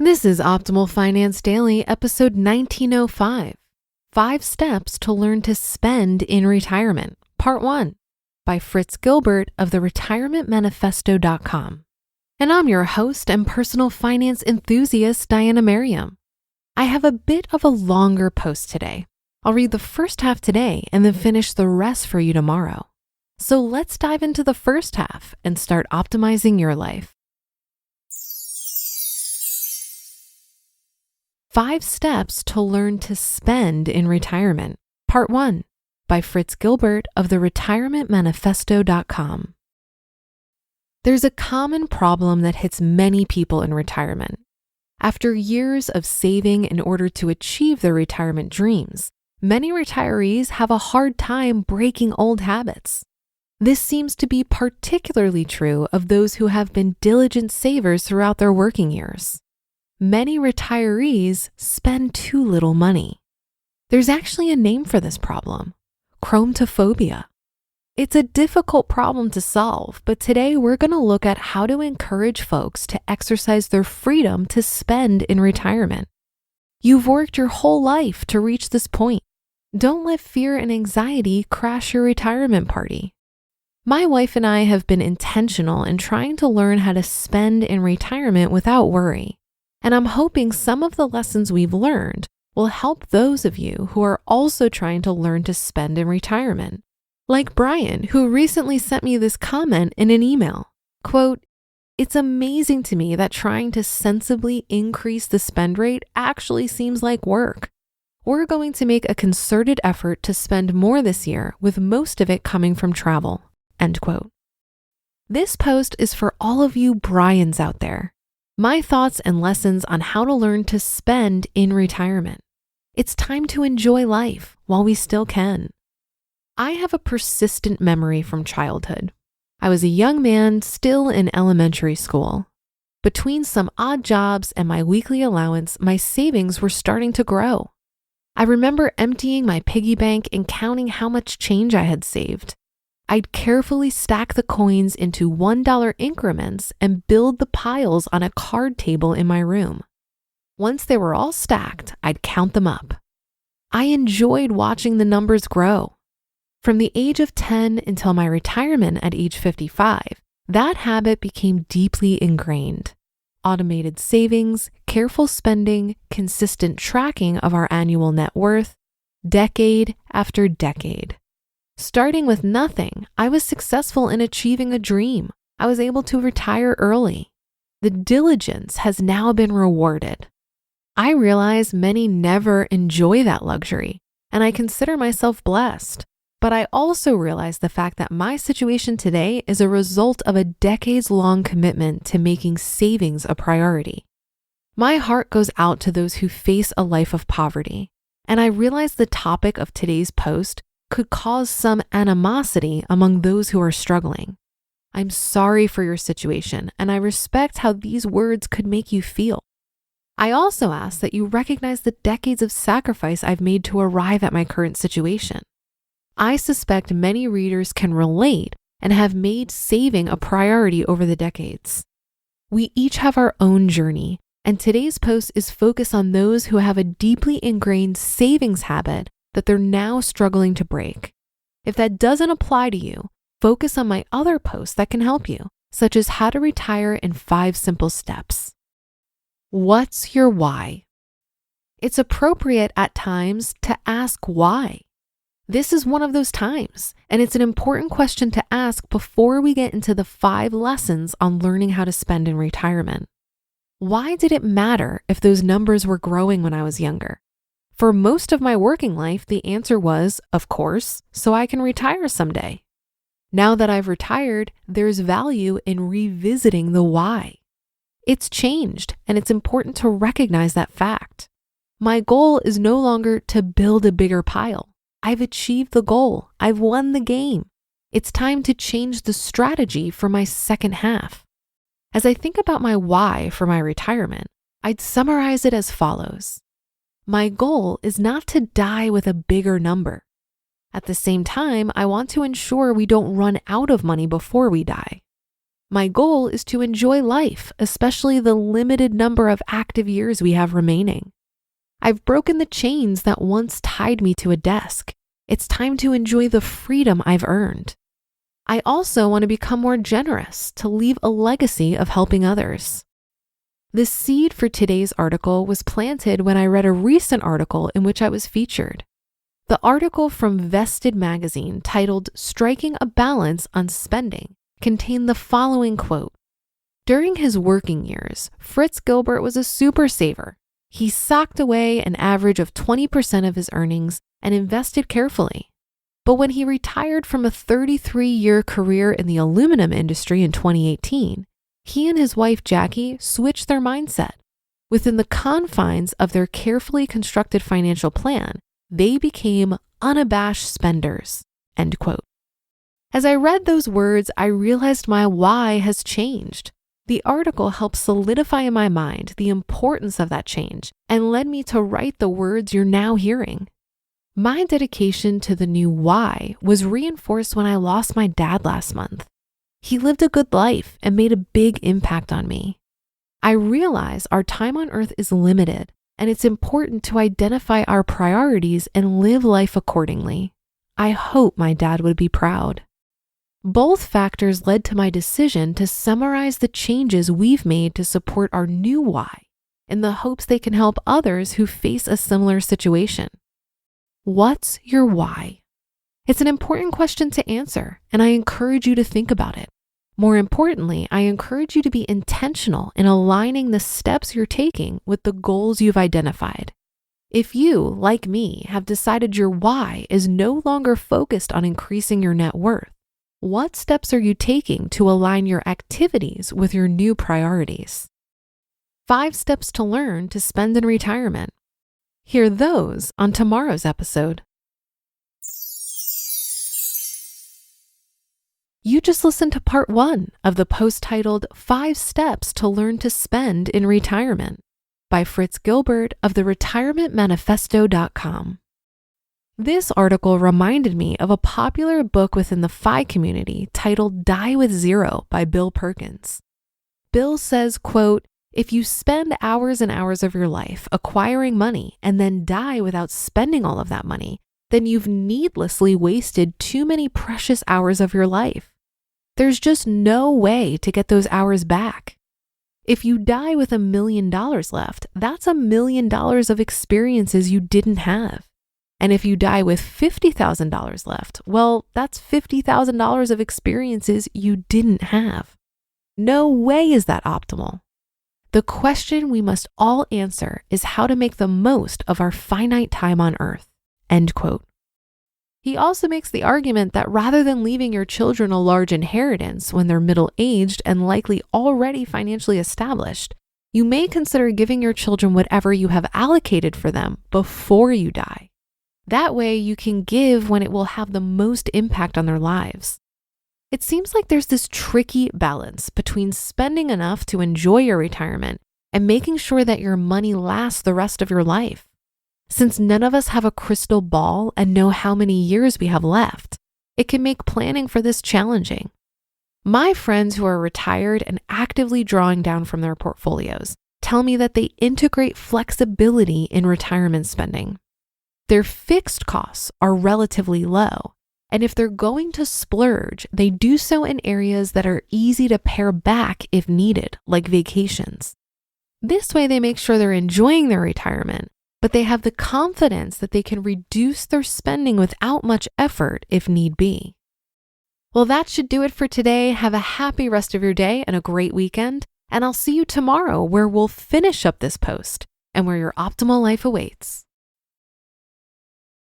This is Optimal Finance Daily, episode 1905, 5 Steps to Learn to Spend in Retirement, Part 1, by Fritz Gilbert of the retirementmanifesto.com. And I'm your host and personal finance enthusiast, Diana Merriam. I have a bit of a longer post today. I'll read the first half today and then finish the rest for you tomorrow. So let's dive into the first half and start optimizing your life. 5 Steps to Learn to Spend in Retirement, Part 1, by Fritz Gilbert of the retirementmanifesto.com. There's a common problem that hits many people in retirement. After years of saving in order to achieve their retirement dreams, many retirees have a hard time breaking old habits. This seems to be particularly true of those who have been diligent savers throughout their working years. Many retirees spend too little money. There's actually a name for this problem, chromatophobia. It's a difficult problem to solve, but today we're going to look at how to encourage folks to exercise their freedom to spend in retirement. You've worked your whole life to reach this point. Don't let fear and anxiety crash your retirement party. My wife and I have been intentional in trying to learn how to spend in retirement without worry. And I'm hoping some of the lessons we've learned will help those of you who are also trying to learn to spend in retirement. Like Brian, who recently sent me this comment in an email. Quote, "It's amazing to me that trying to sensibly increase the spend rate actually seems like work. We're going to make a concerted effort to spend more this year, with most of it coming from travel." End quote. This post is for all of you Brians out there. My thoughts and lessons on how to learn to spend in retirement. It's time to enjoy life while we still can. I have a persistent memory from childhood. I was a young man still in elementary school. Between some odd jobs and my weekly allowance, my savings were starting to grow. I remember emptying my piggy bank and counting how much change I had saved. I'd carefully stack the coins into $1 increments and build the piles on a card table in my room. Once they were all stacked, I'd count them up. I enjoyed watching the numbers grow. From the age of 10 until my retirement at age 55, that habit became deeply ingrained. Automated savings, careful spending, consistent tracking of our annual net worth, decade after decade. Starting with nothing, I was successful in achieving a dream. I was able to retire early. The diligence has now been rewarded. I realize many never enjoy that luxury, and I consider myself blessed. But I also realize the fact that my situation today is a result of a decades-long commitment to making savings a priority. My heart goes out to those who face a life of poverty, and I realize the topic of today's post could cause some animosity among those who are struggling. I'm sorry for your situation, and I respect how these words could make you feel. I also ask that you recognize the decades of sacrifice I've made to arrive at my current situation. I suspect many readers can relate and have made saving a priority over the decades. We each have our own journey, and today's post is focused on those who have a deeply ingrained savings habit that they're now struggling to break. If that doesn't apply to you, focus on my other posts that can help you, such as how to retire in 5 simple steps. What's your why? It's appropriate at times to ask why. This is one of those times, and it's an important question to ask before we get into the 5 lessons on learning how to spend in retirement. Why did it matter if those numbers were growing when I was younger? For most of my working life, the answer was, of course, so I can retire someday. Now that I've retired, there's value in revisiting the why. It's changed, and it's important to recognize that fact. My goal is no longer to build a bigger pile. I've achieved the goal. I've won the game. It's time to change the strategy for my second half. As I think about my why for my retirement, I'd summarize it as follows. My goal is not to die with a bigger number. At the same time, I want to ensure we don't run out of money before we die. My goal is to enjoy life, especially the limited number of active years we have remaining. I've broken the chains that once tied me to a desk. It's time to enjoy the freedom I've earned. I also want to become more generous, to leave a legacy of helping others. The seed for today's article was planted when I read a recent article in which I was featured. The article from Vested magazine titled "Striking a Balance on Spending" contained the following quote. During his working years, Fritz Gilbert was a super saver. He socked away an average of 20% of his earnings and invested carefully. But when he retired from a 33-year career in the aluminum industry in 2018, he and his wife Jackie switched their mindset. Within the confines of their carefully constructed financial plan, they became unabashed spenders. End quote. As I read those words, I realized my why has changed. The article helped solidify in my mind the importance of that change and led me to write the words you're now hearing. My dedication to the new why was reinforced when I lost my dad last month. He lived a good life and made a big impact on me. I realize our time on earth is limited, and it's important to identify our priorities and live life accordingly. I hope my dad would be proud. Both factors led to my decision to summarize the changes we've made to support our new why, in the hopes they can help others who face a similar situation. What's your why? It's an important question to answer, and I encourage you to think about it. More importantly, I encourage you to be intentional in aligning the steps you're taking with the goals you've identified. If you, like me, have decided your why is no longer focused on increasing your net worth, what steps are you taking to align your activities with your new priorities? 5 steps to learn to spend in retirement. Hear those on tomorrow's episode. You just listened to part 1 of the post titled 5 Steps to Learn to Spend in Retirement by Fritz Gilbert of the retirementmanifesto.com. This article reminded me of a popular book within the FI community titled Die with Zero by Bill Perkins. Bill says, quote, "If you spend hours and hours of your life acquiring money and then die without spending all of that money, then you've needlessly wasted too many precious hours of your life. There's just no way to get those hours back. If you die with $1 million left, that's $1 million of experiences you didn't have. And if you die with $50,000 left, well, that's $50,000 of experiences you didn't have. No way is that optimal. The question we must all answer is how to make the most of our finite time on earth." End quote. He also makes the argument that rather than leaving your children a large inheritance when they're middle-aged and likely already financially established, you may consider giving your children whatever you have allocated for them before you die. That way you can give when it will have the most impact on their lives. It seems like there's this tricky balance between spending enough to enjoy your retirement and making sure that your money lasts the rest of your life. Since none of us have a crystal ball and know how many years we have left, it can make planning for this challenging. My friends who are retired and actively drawing down from their portfolios tell me that they integrate flexibility in retirement spending. Their fixed costs are relatively low, and if they're going to splurge, they do so in areas that are easy to pare back if needed, like vacations. This way they make sure they're enjoying their retirement, but they have the confidence that they can reduce their spending without much effort if need be. Well, that should do it for today. Have a happy rest of your day and a great weekend, and I'll see you tomorrow where we'll finish up this post and where your optimal life awaits.